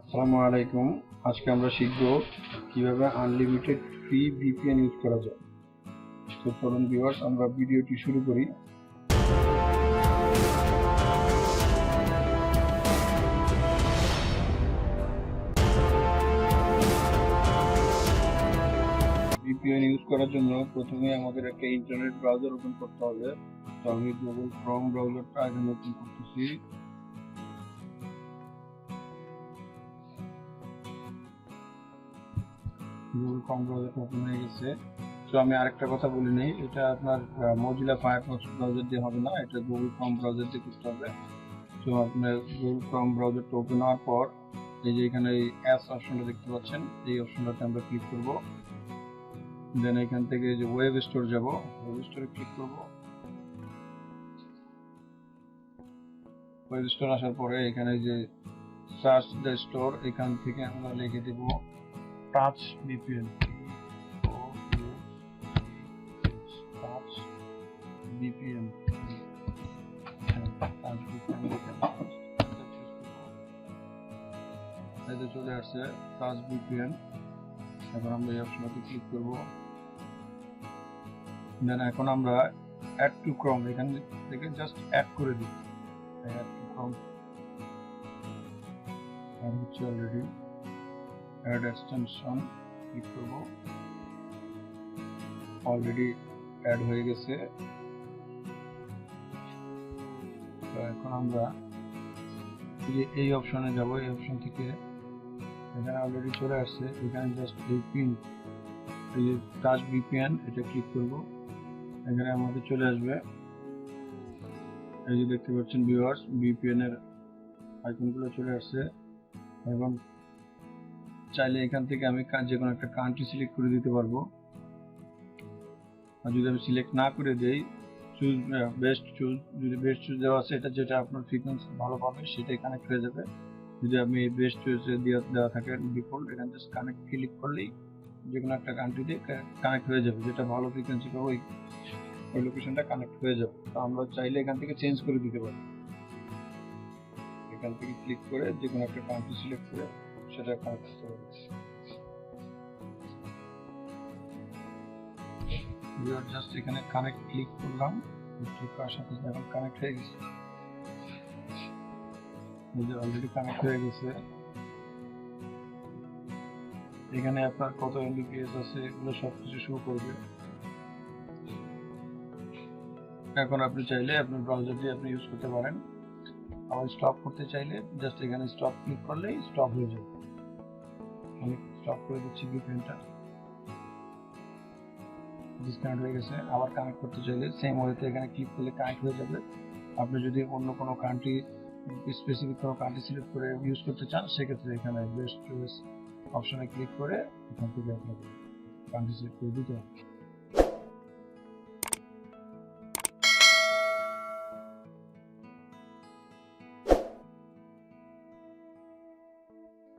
আসসালামু আলাইকুম। আজকে আমরা শিখব কিভাবে আনলিমিটেড ফ্রি ভিপিএন ইউজ করা যায়। তো চলুন ভিউয়ার্স, আমরা ভিডিওটি শুরু করি। ভিপিএন ইউজ করার জন্য প্রথমে আমাদের একটা ইন্টারনেট ব্রাউজার ওপেন করতে হবে। তো আমি গুগল ক্রোম ব্রাউজারটা আগে ওপেন করতেছি। গুগল ক্রোম ব্রাউজারটা ওপেন হয়ে গেছে। তো আমি আরেকটা কথা বলি নেই, এটা আপনার মজিলা ফায়ারফক্স ব্রাউজার দিয়ে হবে না, এটা গুগল ক্রোম ব্রাউজার দিয়ে করতে হবে। তো আপনার গুগল ক্রোম ব্রাউজারটা ওপেন হওয়ার পর এই যে এখানে এই অ্যাপস অপশনটা দেখতে পাচ্ছেন, এই অপশনটাতে আমরা ক্লিক করব। দেন এখান থেকে যে ওয়েব স্টোর যাব, ওয়েব স্টোরে ক্লিক করব। ওয়েব স্টোর আসার পরে এখানে যে সার্চ দ্য স্টোর, এখান থেকে আমরা লিখে দেব টাচ ভিপিএন। টাচ ভিপিএন চলে আসছে টাচ ভিপিএন। এখন আমরা এই অপশনটাতে ক্লিক করব। দেন এখন আমরা অ্যাড টু ক্রোম এখান থেকে জাস্ট অ্যাড করে দিই। অ্যাড টু ক্রোম অ্যাড হচ্ছে অলরেডি। অ্যাড এক্সটেনশন ক্লিক করব। অলরেডি অ্যাড হয়ে গেছে। তো এখন আমরা এই অপশনে যাব। এই অপশন থেকে এখানে অলরেডি চলে আসছে, এখানে জাস্ট এই পিন, এই যে টাচ ভিপিএন, এটা ক্লিক করব। এখানে আমাদের চলে আসবে, এই যে দেখতে পাচ্ছেন ভিউয়ার্স, ভিপিএন এর আইকনগুলো চলে আসছে। এবং চাইলে এখান থেকে আমি যে কোনো একটা কান্ট্রি সিলেক্ট করে দিতে পারবো। আর যদি আমি সিলেক্ট না করে দেই, চুজ বেস্ট চুজ, যদি বেস্ট চুজ দেওয়া আছে, এটা যেটা আপনার ফ্রিকোয়েন্সি ভালো পাবে সেটাই কানেক্ট হয়ে যাবে। যদি আমি এই বেস্ট চুজে দেওয়া থাকে ডিফল্ট, এখানে জাস্ট কানেক্ট ক্লিক করলেই যে কোনো একটা কান্ট্রিতে কানেক্ট হয়ে যাবে, যেটা ভালো ফ্রিকোয়েন্সি পাবে ওই লোকেশনটা কানেক্ট হয়ে যাবে। তো আমরা চাইলে এখান থেকে চেঞ্জ করে দিতে পারি। এখান থেকে ক্লিক করে যে কোনো একটা কান্ট্রি সিলেক্ট করে সেটা কানেক্ট করতে পারি। জাস্ট এখানে কানেক্ট ক্লিক করলাম, ক্লিক করার সাথে এখন কানেক্ট হয়ে গেছে। অলরেডি কানেক্ট হয়ে গেছে। এখানে আপনার কত এমবিপিএস আছে এগুলো সবকিছু শো করবে। এখন আপনি চাইলে আপনার ব্রাউজার দিয়ে আপনি ইউজ করতে পারেন। আবার স্টপ করতে চাইলে জাস্ট এখানে স্টপ ক্লিক করলেই স্টপ হয়ে যাবে। আমি স্টপ করে দিচ্ছি ভিপিএনটা। ডিসকানেক্ট হয়ে গেছে। আবার কানেক্ট করতে চাইলে সেম ওয়েতে এখানে ক্লিক করলে কানেক্ট হয়ে যাবে। আপনি যদি অন্য কোনো কান্ট্রি, স্পেসিফিক কোনো কান্ট্রি সিলেক্ট করে ইউজ করতে চান, সেক্ষেত্রে এখানে বেস্ট চয়েস অপশনে ক্লিক করে এখান থেকে আপনাকে কান্ট্রি সিলেক্ট করে দিতে হবে।